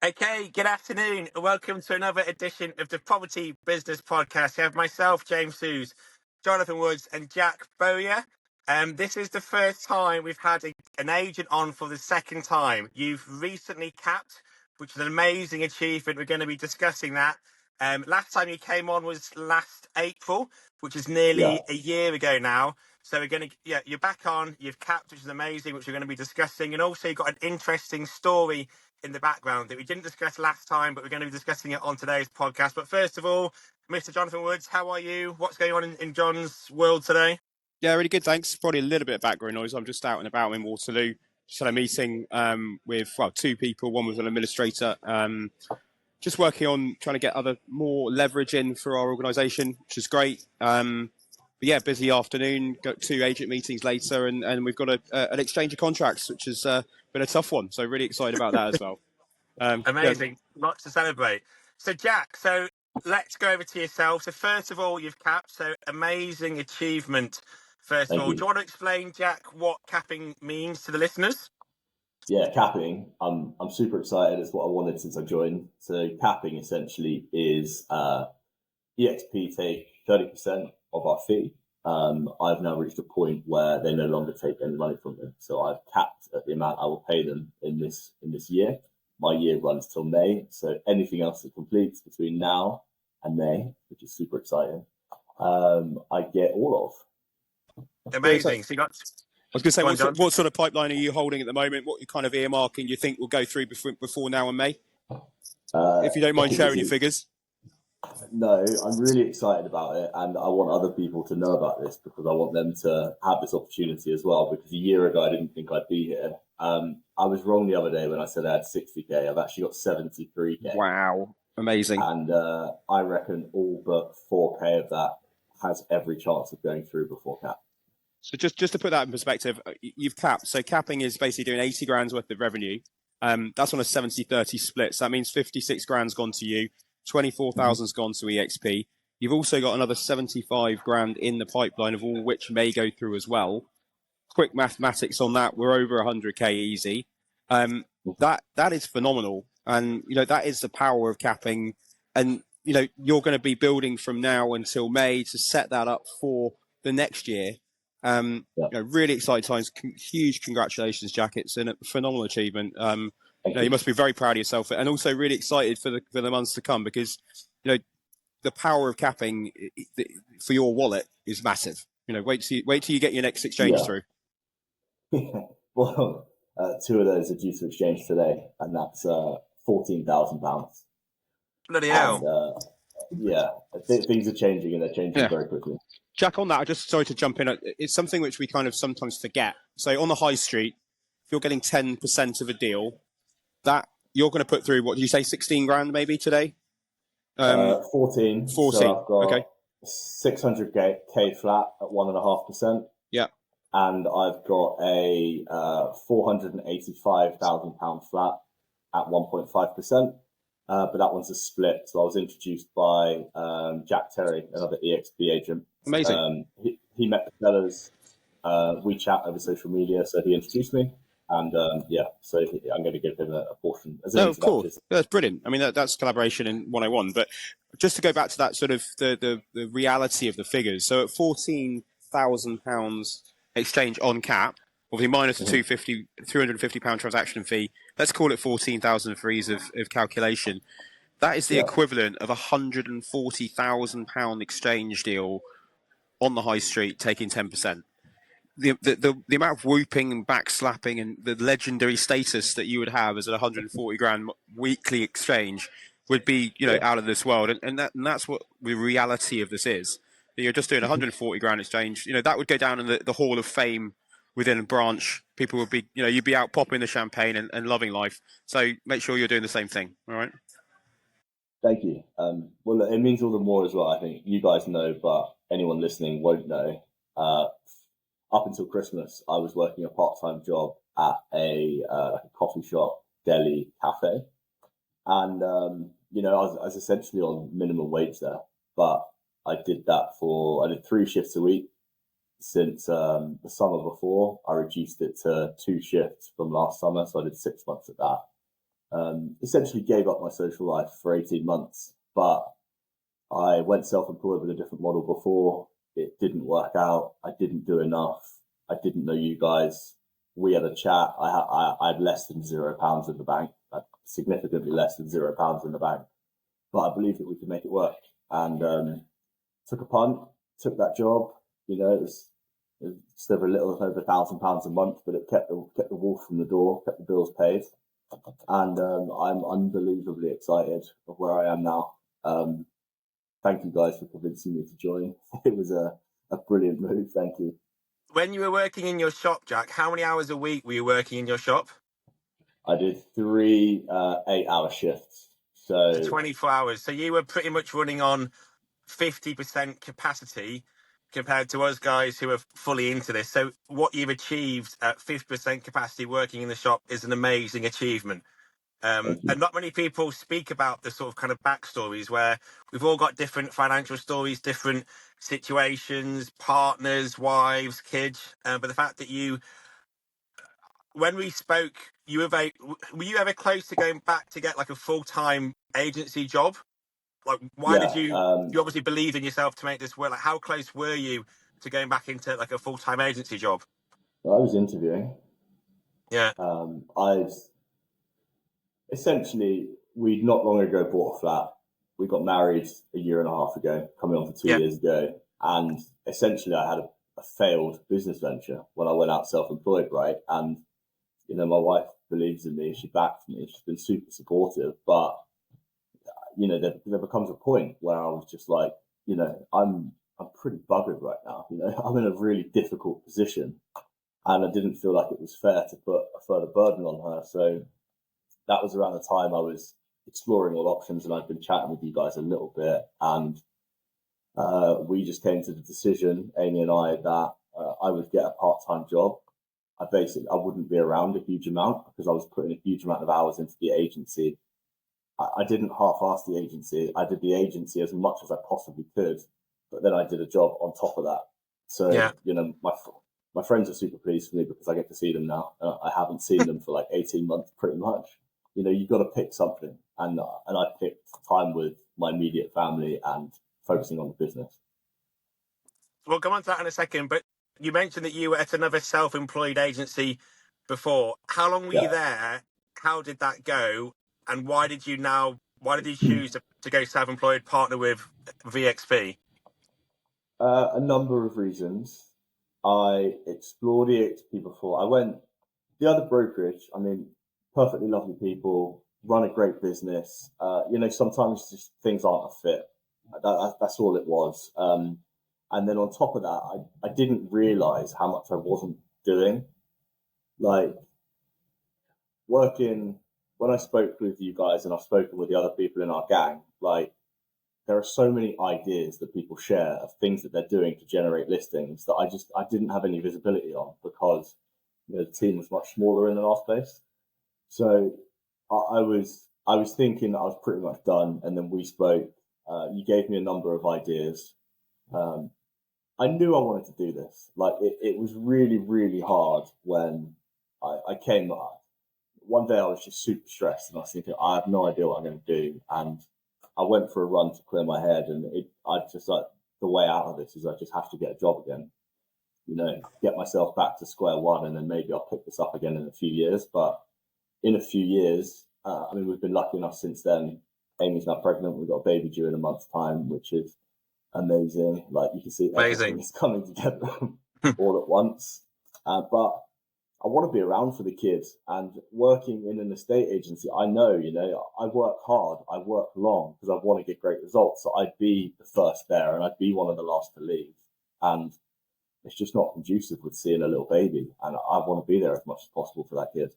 Okay, good afternoon. Welcome to another edition of the Property Business Podcast. You have myself, James Hughes, Jonathan Woods, and Jack Bowyer. This is the first time we've had an agent on for the second time. You've recently capped, which is an amazing achievement. We're going to be discussing that. Last time you came on was last April, which is nearly a year ago now. So you're back on, you've capped, which is amazing, which we're going to be discussing. And also you've got an interesting story in the background that we didn't discuss last time, but we're going to be discussing it on today's podcast. But first of all, Mr. Jonathan Woods, how are you? What's going on in John's world today? Yeah, really good, thanks. Probably a little bit of background noise. I'm just out and about in Waterloo. Just had a meeting with two people. One was an administrator, just working on trying to get more leverage in for our organisation, which is great. But yeah, busy afternoon. Got 2 agent meetings later, and we've got an exchange of contracts, which has been a tough one. So really excited about that as well. Amazing, lots to celebrate. So Jack, let's go over to yourself. So first of all, you've capped. So amazing achievement. First of all, do you want to explain, Jack, what capping means to the listeners? Yeah, capping. I'm super excited. It's what I wanted since I joined. So capping essentially is EXP take 30% of our fee. I've now reached a point where they no longer take any money from me. So I've capped at the amount I will pay them in this year. My year runs till May. So anything else that completes between now and May, which is super exciting, I get all of. Amazing. So you got... I was going to say, what sort of pipeline are you holding at the moment? What you kind of earmarking you think will go through before now and May? If you don't mind sharing your figures. No, I'm really excited about it, and I want other people to know about this because I want them to have this opportunity as well, because a year ago I didn't think I'd be here. I was wrong the other day when I said I had 60k. I've actually got 73k. Wow, amazing. And I reckon all but 4k of that has every chance of going through before cap. So just to put that in perspective, you've capped. So capping is basically doing 80 grand's worth of revenue. That's on a 70-30 split. So that means 56 grand's gone to you, 24,000's gone to EXP. You've also got another 75 grand in the pipeline, of all which may go through as well. Quick mathematics on that, we're over 100k easy. That is phenomenal. And, that is the power of capping. And, you're going to be building from now until May to set that up for the next year. Really exciting times. Huge congratulations, Jack. It's a phenomenal achievement. You must be very proud of yourself, and also really excited for the months to come, because the power of capping for your wallet is massive. Wait till you get your next exchange through. Well, 2 of those are due to exchange today, and that's £14,000. Bloody hell! Things are changing, and they're changing very quickly. Jack, on that, I just sorry to jump in. It's something which we kind of sometimes forget. So on the high street, if you're getting 10% of a deal, that you're going to put through, what did you say, 16 grand maybe today? 14. 14. So I've got okay. 600k flat at 1.5%. Yeah. And I've got a £485,000 flat at 1.5%. But that one's a split. So I was introduced by Jack Terry, another EXP agent. Amazing. He met the sellers. We chat over social media, so he introduced me. And so I'm going to give him a portion. Of course. That's brilliant. I mean, that's collaboration in 101. But just to go back to that sort of the reality of the figures. So at £14,000 exchange on cap, obviously minus the £350 transaction fee, let's call it 14,000 for ease of calculation. That is the equivalent of £140,000 exchange deal on the high street, taking 10%. The amount of whooping and backslapping and the legendary status that you would have as a 140 grand weekly exchange would be, out of this world. And that's what the reality of this is. You're just doing 140 grand exchange. That would go down in the Hall of Fame within a branch. People would be, you'd be out popping the champagne and loving life. So make sure you're doing the same thing. All right. Thank you. Well, it means all the more as well. I think you guys know, but anyone listening won't know. Up until Christmas, I was working a part-time job at a coffee shop, deli, cafe. And, I was essentially on minimum wage there. But I did 3 shifts a week. Since the summer before, I reduced it to 2 shifts from last summer. So I did 6 months at that. essentially gave up my social life for 18 months, but I went self-employed with a different model before. It didn't work out. I didn't do enough. I didn't know you guys. We had a chat. I had less than £0 in the bank, significantly less than £0 in the bank, but I believed that we could make it work, and took a punt, took that job. You know, it was just over a little over £1,000 a month, but it kept the wolf from the door, kept the bills paid, and I'm unbelievably excited of where I am now. Thank you guys for convincing me to join. It was a brilliant move. Thank you. When you were working in your shop, Jack, how many hours a week were you working in your shop? I did 3 8-hour shifts. So So 24 hours. So you were pretty much running on 50% capacity compared to us guys who are fully into this. So what you've achieved at 50% capacity working in the shop is an amazing achievement. And not many people speak about the sort of kind of backstories where we've all got different financial stories, different situations, partners, wives, kids. But the fact that when we spoke, were you ever close to going back to get like a full-time agency job? Like, why did yeah, you obviously believed in yourself to make this work? Like, how close were you to going back into like a full-time agency job? I was interviewing. Yeah. I'd essentially, we'd not long ago bought a flat. We got married a year and a half ago, coming on for 2 Yeah. years ago. And essentially, I had a failed business venture when I went out self-employed, right? And, you know, my wife believes in me. She backs me. She's been super supportive. But, you know, there becomes a point where I was just like, you know, I'm pretty buggered right now. You know, I'm in a really difficult position. And I didn't feel like it was fair to put a further burden on her. So that was around the time I was exploring all options, and I'd been chatting with you guys a little bit, and we just came to the decision, Amy and I, that I would get a part-time job. I wouldn't be around a huge amount because I was putting a huge amount of hours into the agency. I didn't half-ass the agency. I did the agency as much as I possibly could, but then I did a job on top of that. So, Yeah. you know, my friends are super pleased for me because I get to see them now. I haven't seen them for like 18 months, pretty much. You know, you've got to pick something, and I picked time with my immediate family and focusing on the business. We'll come on to that in a second, but you mentioned that you were at another self-employed agency before. How long were you there? How did that go? And why did you choose to go self-employed, partner with VXP? A number of reasons. I explored EXP before. I went the other brokerage. I mean, perfectly lovely people, run a great business. You know, sometimes just things aren't a fit. That's all it was. And then on top of that, I didn't realize how much I wasn't doing. Like working, when I spoke with you guys and I've spoken with the other people in our gang, like there are so many ideas that people share of things that they're doing to generate listings that I didn't have any visibility on because, you know, the team was much smaller in the last place. So I was thinking that I was pretty much done, and then we spoke. You gave me a number of ideas. I knew I wanted to do this. Like it was really, really hard when I came. One day I was just super stressed, and I was thinking, I have no idea what I'm going to do. And I went for a run to clear my head, and I just like the way out of this is I just have to get a job again. You know, get myself back to square one, and then maybe I'll pick this up again in a few years. But in a few years, I mean, we've been lucky enough since then. Amy's now pregnant. We've got a baby due in a month's time, which is amazing. Like you can see everything is coming together all at once. But I want to be around for the kids, and working in an estate agency, I know, you know, I work hard, I work long because I want to get great results. So I'd be the first there and I'd be one of the last to leave. And it's just not conducive with seeing a little baby. And I want to be there as much as possible for that kid.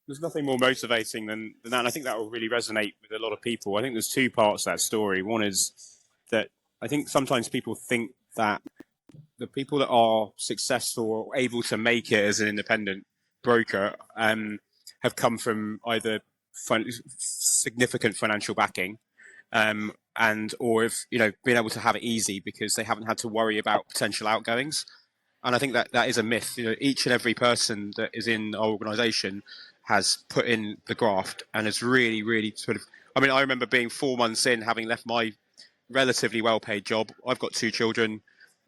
There's nothing more motivating than that. And I think that will really resonate with a lot of people. I think there's two parts to that story. One is that I think sometimes people think that the people that are successful or able to make it as an independent broker have come from either significant financial backing and or have, you know, been able to have it easy because they haven't had to worry about potential outgoings. And I think that is a myth. You know, each and every person that is in our organisation has put in the graft and has really, really sort of. I mean, I remember being 4 months in, having left my relatively well-paid job. I've got 2 children.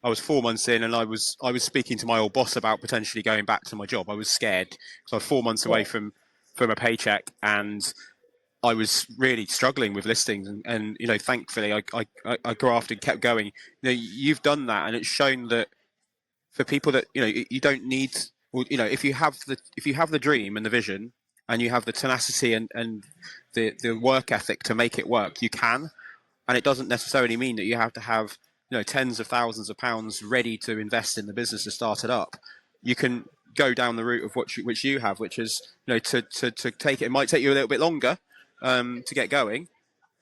I was 4 months in, and I was speaking to my old boss about potentially going back to my job. I was scared because I was 4 months away from a paycheck, and I was really struggling with listings. And you know, thankfully, I grafted, kept going. You know, you've done that, and it's shown that for people that you don't need. Well, you know, if you have the dream and the vision, and you have the tenacity and the work ethic to make it work, you can. And it doesn't necessarily mean that you have to have tens of thousands of pounds ready to invest in the business to start it up. You can go down the route of which you have, which is to take it. It might take you a little bit longer to get going,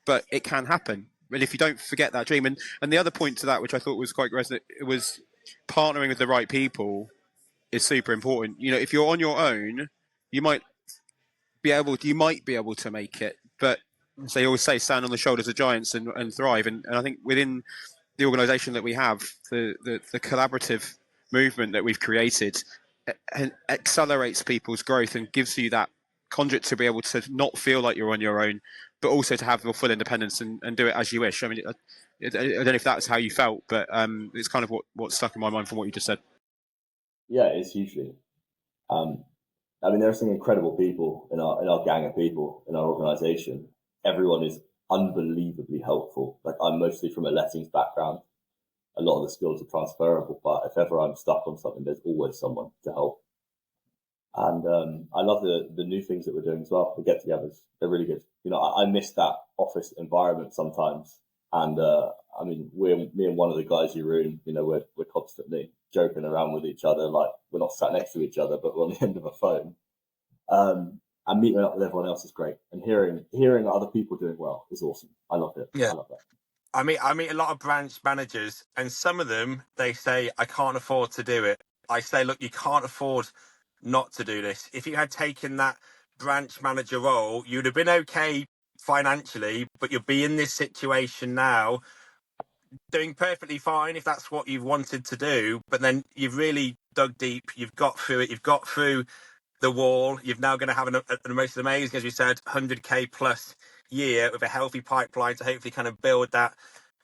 but it can happen. And if you don't forget that dream, and the other point to that, which I thought was quite resonant, it was partnering with the right people is super important. You know, if you're on your own, you might be able to make it, but so they always say stand on the shoulders of giants and thrive. And I think within the organisation that we have, the collaborative movement that we've created accelerates people's growth and gives you that conduit to be able to not feel like you're on your own, but also to have your full independence and do it as you wish. I mean, I don't know if that's how you felt, but it's kind of what stuck in my mind from what you just said. Yeah, it's hugely. I mean, there are some incredible people in our gang of people in our organisation. Everyone is unbelievably helpful. Like, I'm mostly from a lettings background. A lot of the skills are transferable, but if ever I'm stuck on something, there's always someone to help. And I love the new things that we're doing as well. The get-togethers, they're really good. You know, I miss that office environment sometimes. And I mean, me and one of the guys you room, we're constantly joking around with each other, like we're not sat next to each other, but we're on the end of a phone. And meeting up with everyone else is great. And hearing other people doing well is awesome. I love it. Yeah. I love that. I meet a lot of branch managers, and some of them, they say, I can't afford to do it. I say, look, you can't afford not to do this. If you had taken that branch manager role, you'd have been okay financially, but you'll be in this situation now doing perfectly fine if that's what you've wanted to do. But then you've really dug deep. You've got through it. You've got through the wall. You're now going to have an most amazing, as you said, 100k plus year with a healthy pipeline to hopefully kind of build that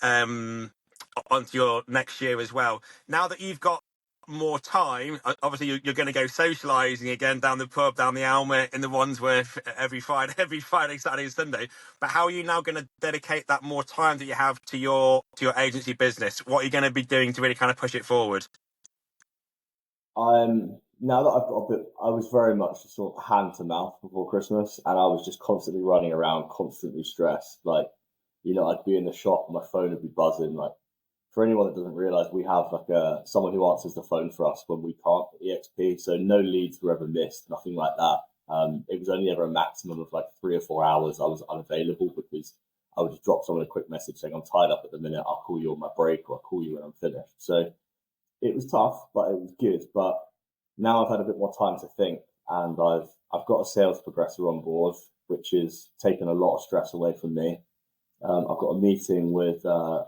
onto your next year as well. Now that you've got more time, obviously you're going to go socialising again down the pub, down the Alma in the Wandsworth every Friday, Saturday and Sunday. But how are you now going to dedicate that more time that you have to your agency business? What are you going to be doing to really kind of push it forward? Now that I've got a bit, I was very much sort of hand to mouth before Christmas, and I was just constantly running around, constantly stressed. Like, I'd be in the shop and my phone would be buzzing. Like, for anyone that doesn't realise, we have someone who answers the phone for us when we can't at EXP. So no leads were ever missed, nothing like that. It was only ever a maximum of like 3 or 4 hours I was unavailable, because I would just drop someone a quick message saying, I'm tied up at the minute, I'll call you on my break, or I'll call you when I'm finished. So it was tough, but it was good. But now I've had a bit more time to think, and I've got a sales progressor on board, which has taken a lot of stress away from me. I've got a meeting with a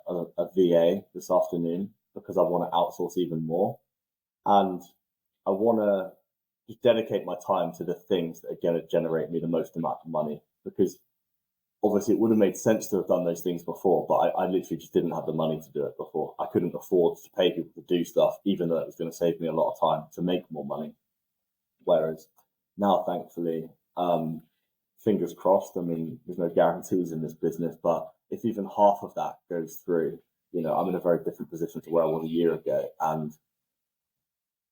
VA this afternoon because I want to outsource even more, and I want to just dedicate my time to the things that are going to generate me the most amount of money, because obviously it would have made sense to have done those things before, but I literally just didn't have the money to do it before. I couldn't afford to pay people to do stuff, even though it was going to save me a lot of time to make more money. Whereas now, thankfully, fingers crossed, I mean, there's no guarantees in this business, but if even half of that goes through, I'm in a very different position to where I was a year ago, and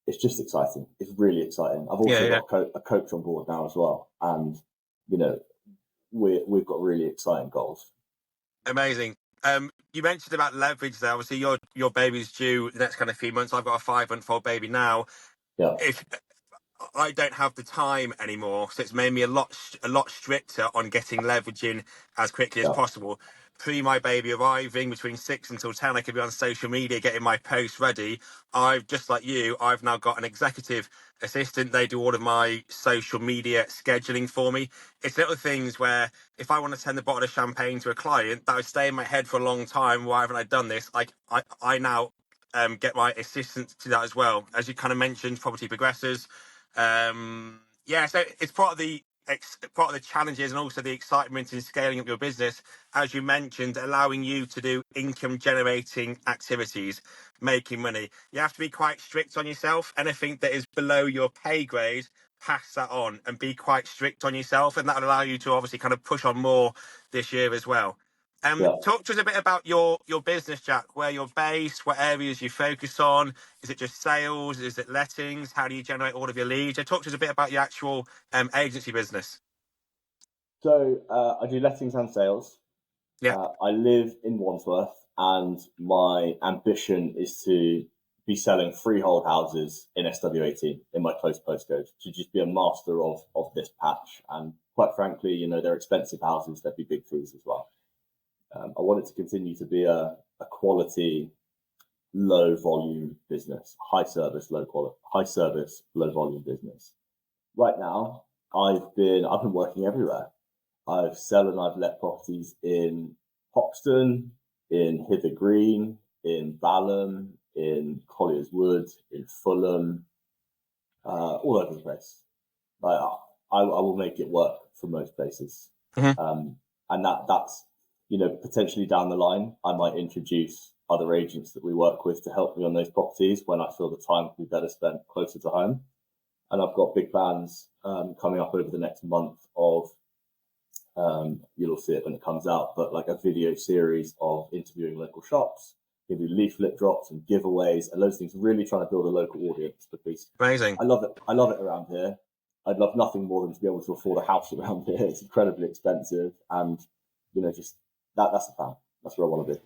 it's just exciting. It's really exciting. I've also got a coach on board now as well, and, we've got really exciting goals. Amazing. You mentioned about leverage there. Obviously, your baby's due the next kind of few months. I've got a 5-month-old baby now. Yeah. If I don't have the time anymore, so it's made me a lot stricter on getting leverage in as quickly as possible. Pre my baby arriving, between 6 until 10, I could be on social media getting my posts ready. Just like you, I've now got an executive assistant. They do all of my social media scheduling for me. It's little things where if I want to send a bottle of champagne to a client, that would stay in my head for a long time. Why haven't I done this? I now get my assistant to that as well. As you kind of mentioned, property progressors. So it's part of the part of the challenges and also the excitement in scaling up your business, as you mentioned, allowing you to do income generating activities, making money. You have to be quite strict on yourself. Anything that is below your pay grade, pass that on and be quite strict on yourself, and that'll allow you to obviously kind of push on more this year as well. Yeah. Talk to us a bit about your business, Jack, where you're based, what areas you focus on. Is it just sales? Is it lettings? How do you generate all of your leads? Talk to us a bit about your actual agency business. So I do lettings and sales. Yeah. I live in Wandsworth, and my ambition is to be selling freehold houses in SW18 in my close postcode, to just be a master of this patch. And quite frankly, you know, they're expensive houses. There'd be big fees as well. I want it to continue to be a quality, low volume business, high service, low volume business. Right now, I've been working everywhere. I've let properties in Hoxton, in Hither Green, in Balham, in Colliers Wood, in Fulham, all over the place. I will make it work for most places. Mm-hmm. And that's, you know, potentially down the line, I might introduce other agents that we work with to help me on those properties when I feel the time will be better spent closer to home. And I've got big plans coming up over the next month of, you'll see it when it comes out, but like a video series of interviewing local shops, give you leaflet drops and giveaways and those things, really trying to build a local audience, because Amazing. I love it around here. I'd love nothing more than to be able to afford a house around here. It's incredibly expensive, and you know, just that's the plan. That's where I want to be.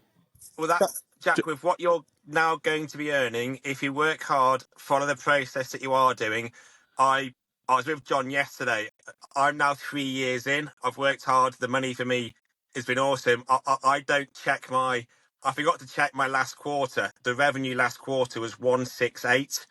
Well, that's Jack, with what you're now going to be earning, if you work hard, follow the process that you are doing. I was with John yesterday. I'm now 3 years in. I've worked hard. The money for me has been awesome. I don't check I forgot to check my last quarter. The revenue last quarter was 168.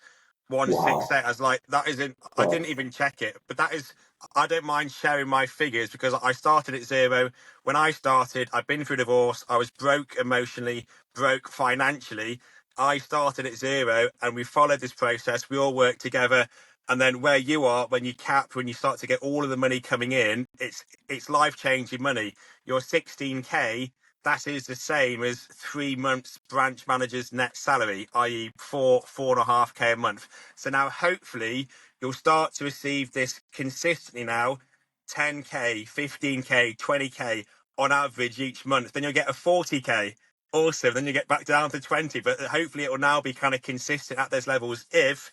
168. Wow. I was like, that isn't, I God. didn't even check it, but that is, I don't mind sharing my figures because I started at zero. When I started, I've been through divorce. I was broke emotionally, broke financially. I started at zero and we followed this process. We all worked together. And then where you are, when you cap, when you start to get all of the money coming in, it's life changing money. Your 16K, that is the same as 3 months branch manager's net salary, i.e. 4.5K a month. So now hopefully you'll start to receive this consistently now, 10K, 15K, 20K on average each month. Then you'll get a 40K. Awesome. Then you get back down to 20, but hopefully it will now be kind of consistent at those levels if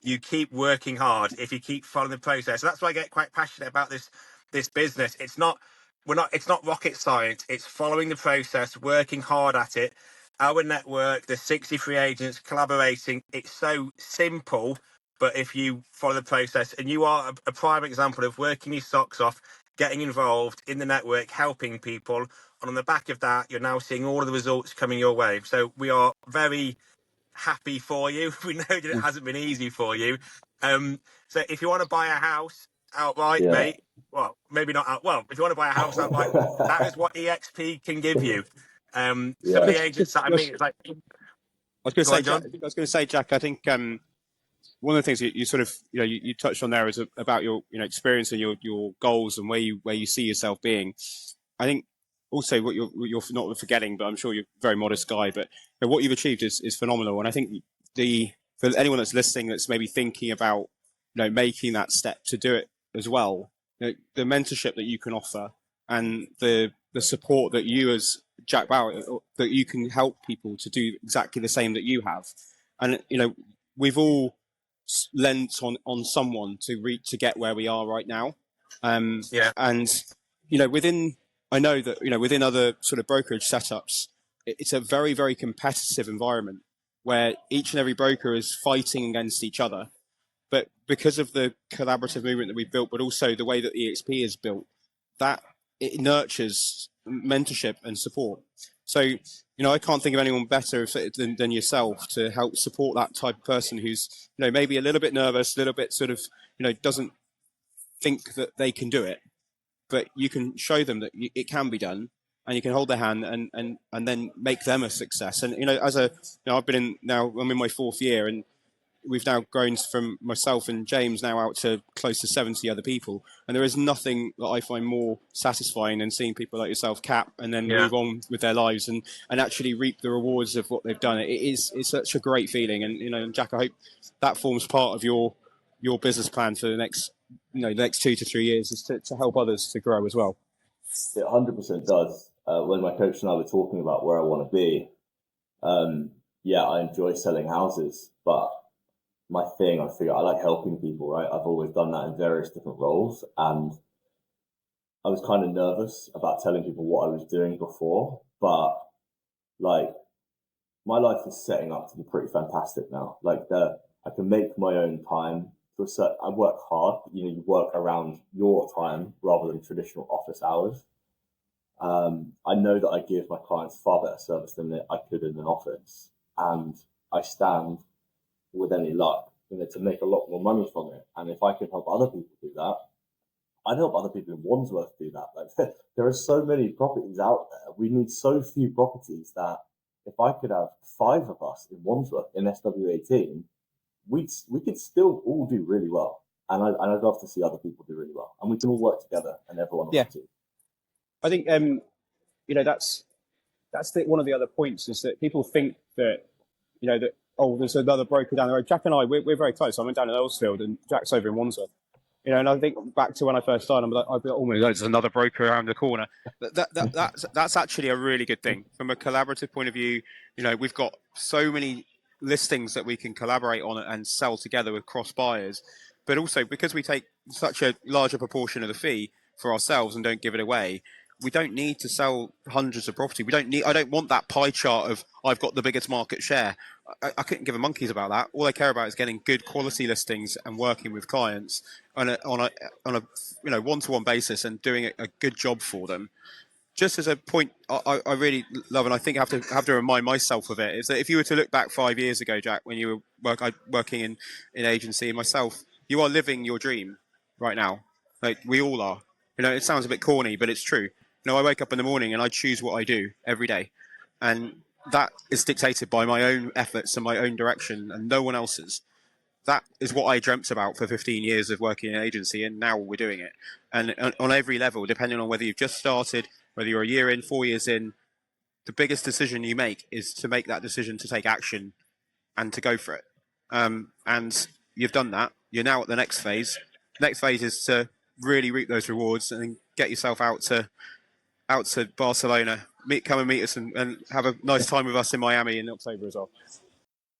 you keep working hard, if you keep following the process. So that's why I get quite passionate about this business. It's not rocket science. It's following the process, working hard at it. Our network, the 63 agents collaborating, it's so simple. But if you follow the process, and you are a prime example of working your socks off, getting involved in the network, helping people, and on the back of that, you're now seeing all of the results coming your way. So we are very happy for you. We know that it hasn't been easy for you. So if you want to buy a house outright, Yeah. mate, well, maybe not out. Well, if you want to buy a house outright, that is what EXP can give you. Some of the agents that I meet, it's like, I was going to go say, on, John. Jack, I think one of the things you sort of, you know, you touched on there is about your, you know, experience and your goals and where you see yourself being. I think also what you're not forgetting, but I'm sure you're a very modest guy, but you know, what you've achieved is phenomenal. And I think for anyone that's listening that's maybe thinking about, you know, making that step to do it as well, you know, the mentorship that you can offer and the support that you as Jack Bowyer, that you can help people to do exactly the same that you have. And, you know, we've all lent on someone to get where we are right now. Yeah. And, you know, I know that, you know, within other sort of brokerage setups, it's a very, very competitive environment where each and every broker is fighting against each other. But because of the collaborative movement that we've built, but also the way that EXP is built, that it nurtures mentorship and support. So, you know, I can't think of anyone better than yourself to help support that type of person who's, you know, maybe a little bit nervous, a little bit sort of, you know, doesn't think that they can do it, but you can show them that it can be done, and you can hold their hand and then make them a success. And, you know, I'm in my 4th year, and we've now grown from myself and James now out to close to 70 other people. And there is nothing that I find more satisfying than seeing people like yourself cap and then move on with their lives and actually reap the rewards of what they've done. It's such a great feeling. And, Jack, I hope that forms part of your business plan for the next 2 to 3 years is to help others to grow as well. It 100% does. When my coach and I were talking about where I want to be, I enjoy selling houses, but my thing, I figure I like helping people, right? I've always done that in various different roles, and I was kind of nervous about telling people what I was doing before, but like my life is setting up to be pretty fantastic now. I can make my own time. I work hard, you work around your time rather than traditional office hours. I know that I give my clients far better service than I could in an office, and I stand with any luck, to make a lot more money from it. And if I can help other people do that, I'd help other people in Wandsworth do that. Like there are so many properties out there. We need so few properties that if I could have 5 of us in Wandsworth in SW18, we could still all do really well. And I'd love to see other people do really well. And we can all work together and everyone on the team. I think that's one of the other points is that people think that there's another broker down the road. Jack and I we're very close. I went down in Earlsfield and Jack's over in Wandsworth. And I think back to when I first started, I'd be like, oh my God, there's another broker around the corner. That's actually a really good thing from a collaborative point of view. We've got so many listings that we can collaborate on and sell together with cross buyers, but also because we take such a larger proportion of the fee for ourselves and don't give it away. We don't need to sell hundreds of property. I don't want that pie chart of I've got the biggest market share. I couldn't give a monkeys about that. All I care about is getting good quality listings and working with clients on a one-to-one basis and doing a good job for them. Just as a point, I really love, and I think I have to remind myself of it, is that if you were to look back 5 years ago, Jack, when you were working in agency, and myself, you are living your dream right now. Like we all are. It sounds a bit corny, but it's true. I wake up in the morning and I choose what I do every day. And that is dictated by my own efforts and my own direction and no one else's. That is what I dreamt about for 15 years of working in an agency, and now we're doing it. And on every level, depending on whether you've just started, whether you're a year in, 4 years in, the biggest decision you make is to make that decision to take action and to go for it. And you've done that. You're now at the next phase. The next phase is to really reap those rewards and get yourself out to Barcelona. Come and meet us and have a nice time with us in Miami in October as well.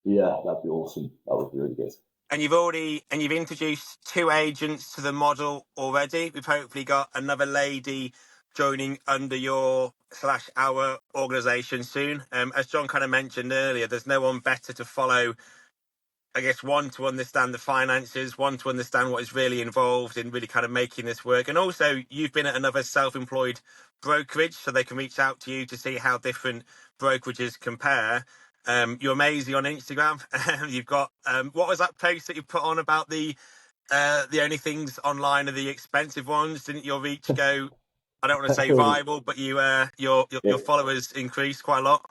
Yeah, that'd be awesome. That would be really good. And you've introduced 2 agents to the model already. We've hopefully got another lady joining under your/our organisation soon. As John kind of mentioned earlier, there's no one better to follow. I guess one to understand the finances, one to understand what is really involved in really kind of making this work. And also you've been at another self-employed brokerage, so they can reach out to you to see how different brokerages compare. You're amazing on Instagram. You've got, what was that post that you put on about the only things online are the expensive ones? Didn't your reach go, I don't want to say viral, but your followers increased quite a lot?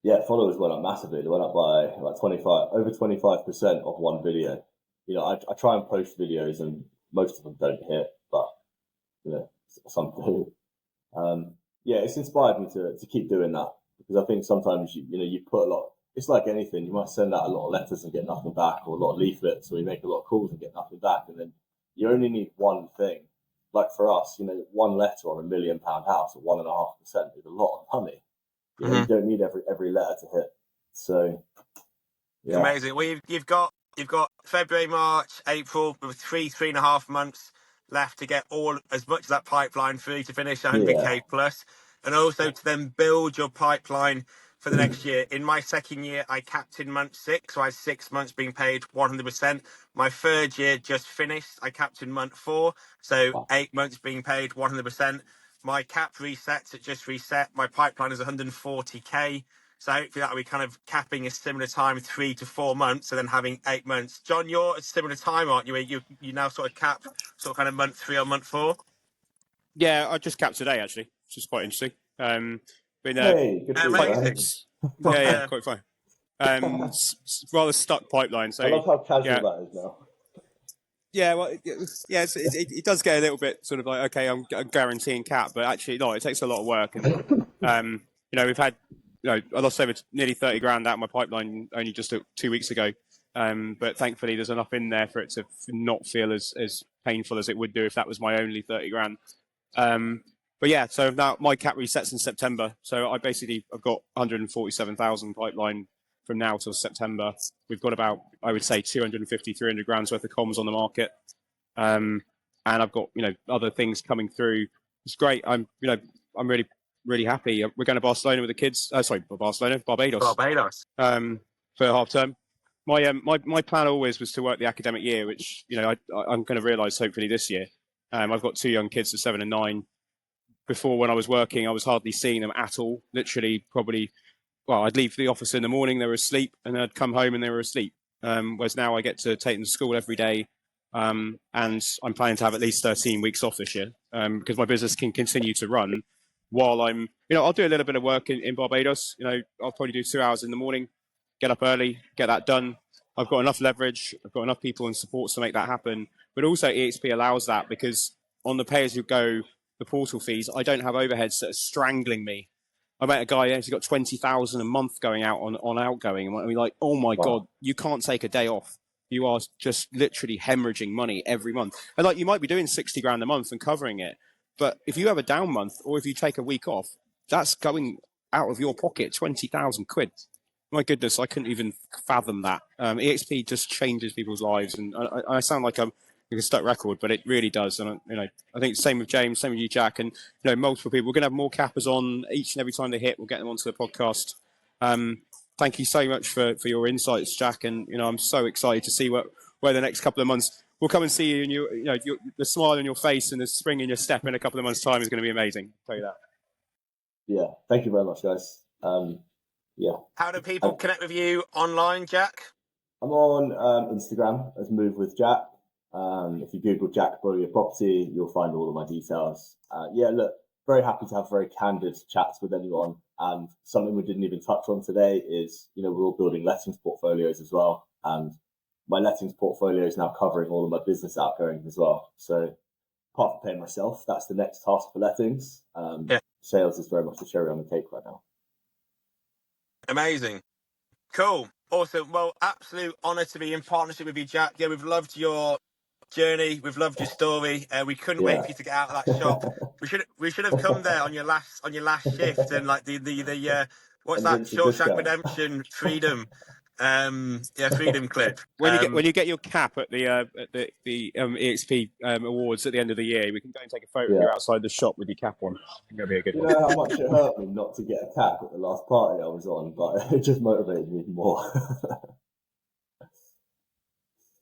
Yeah, followers went up massively. They went up by like over 25% of one video. I try and post videos and most of them don't hit, but some do. It's inspired me to keep doing that, because I think sometimes you put a lot. It's like anything. You might send out a lot of letters and get nothing back, or a lot of leaflets, or you make a lot of calls and get nothing back, and then you only need one thing. Like for us, one letter on £1 million house at 1.5% is a lot of money. You don't need every letter to hit. So, yeah. Amazing. Well, you've got February, March, April, with 3.5 months left to get as much of that pipeline through to finish 100k plus, and also to then build your pipeline for the next year. In my second year, I capped in month 6, so I had 6 months being paid 100%. My third year just finished. I capped in month 4, so 8 months being paid 100%. My cap resets, it just reset. My pipeline is 140k. So hopefully that'll be kind of capping a similar time, 3 to 4 months, and then having 8 months. John, you're at a similar time, aren't you? You now sort of cap sort of kind of month 3 or month 4? Yeah, I just capped today actually, which is quite interesting. Hey, good for you, amazing. Yeah, quite fun. rather stuck pipeline. So I love how casual yeah. that is now. Yeah, well, yeah, it does get a little bit sort of like, okay, I'm guaranteeing cap, but actually, no, it takes a lot of work. And, we've had, I lost over nearly 30 grand out of my pipeline only just 2 weeks ago. But thankfully, there's enough in there for it to not feel as painful as it would do if that was my only 30 grand. But yeah, so now my cap resets in September. So I've got 147,000 pipeline from now till September. We've got about, I would say, 250, 300 grand's worth of comms on the market. And I've got, other things coming through. It's great. I'm really, really happy. We're going to Barcelona with the kids. Barbados. For half term. My plan always was to work the academic year, which, I'm going to realise hopefully this year. I've got 2 young kids, 7 and 9. Before, when I was working, I was hardly seeing them at all. Literally, I'd leave the office in the morning, they were asleep, and then I'd come home and they were asleep. Whereas now I get to take them to school every day. And I'm planning to have at least 13 weeks off this year because my business can continue to run while I'm, I'll do a little bit of work in Barbados. I'll probably do 2 hours in the morning, get up early, get that done. I've got enough leverage. I've got enough people and supports to make that happen. But also EXP allows that because on the pay-as-you-go, the portal fees, I don't have overheads that are strangling me. I met a guy who's got 20,000 a month going out on outgoing. And we're like, oh my God, you can't take a day off. You are just literally hemorrhaging money every month. And like, you might be doing 60 grand a month and covering it. But if you have a down month or if you take a week off, that's going out of your pocket, 20,000 quid. My goodness, I couldn't even fathom that. EXP just changes people's lives. And I sound like I'm a stuck record, but it really does. And I think same with James, same with you, Jack, and multiple people. We're going to have more cappers on each and every time they hit. We'll get them onto the podcast. Thank you so much for your insights, Jack, and I'm so excited to see where the next couple of months we'll come and see you, and the smile on your face and the spring in your step in a couple of months' time is going to be amazing. I'll tell you that. Yeah, thank you very much, guys. Yeah. How do people connect with you online, Jack? I'm on Instagram as Move with Jack. If you Google Jack Bowyer Property, you'll find all of my details. Look, very happy to have very candid chats with anyone. And something we didn't even touch on today is, we're all building lettings portfolios as well. And my lettings portfolio is now covering all of my business outgoings as well. So apart from paying myself, that's the next task for lettings. Sales is very much the cherry on the cake right now. Amazing. Cool. Awesome. Well, absolute honour to be in partnership with you, Jack. Yeah, we've loved your journey. We've loved your story. We couldn't wait for you to get out of that shop. We should have come there on your last shift and like the what's that Shawshank Redemption freedom. Freedom clip. When you get your cap at the EXP awards at the end of the year, we can go and take a photo of you outside the shop with your cap on. It's going to be a good one. You know how much it hurt me not to get a cap at the last party I was on, but it just motivated me more.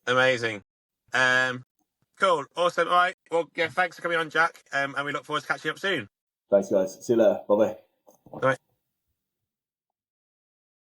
Amazing. Cool. Awesome. All right. Well, yeah, thanks for coming on, Jack. And we look forward to catching up soon. Thanks, guys. See you later. Bye-bye. All right.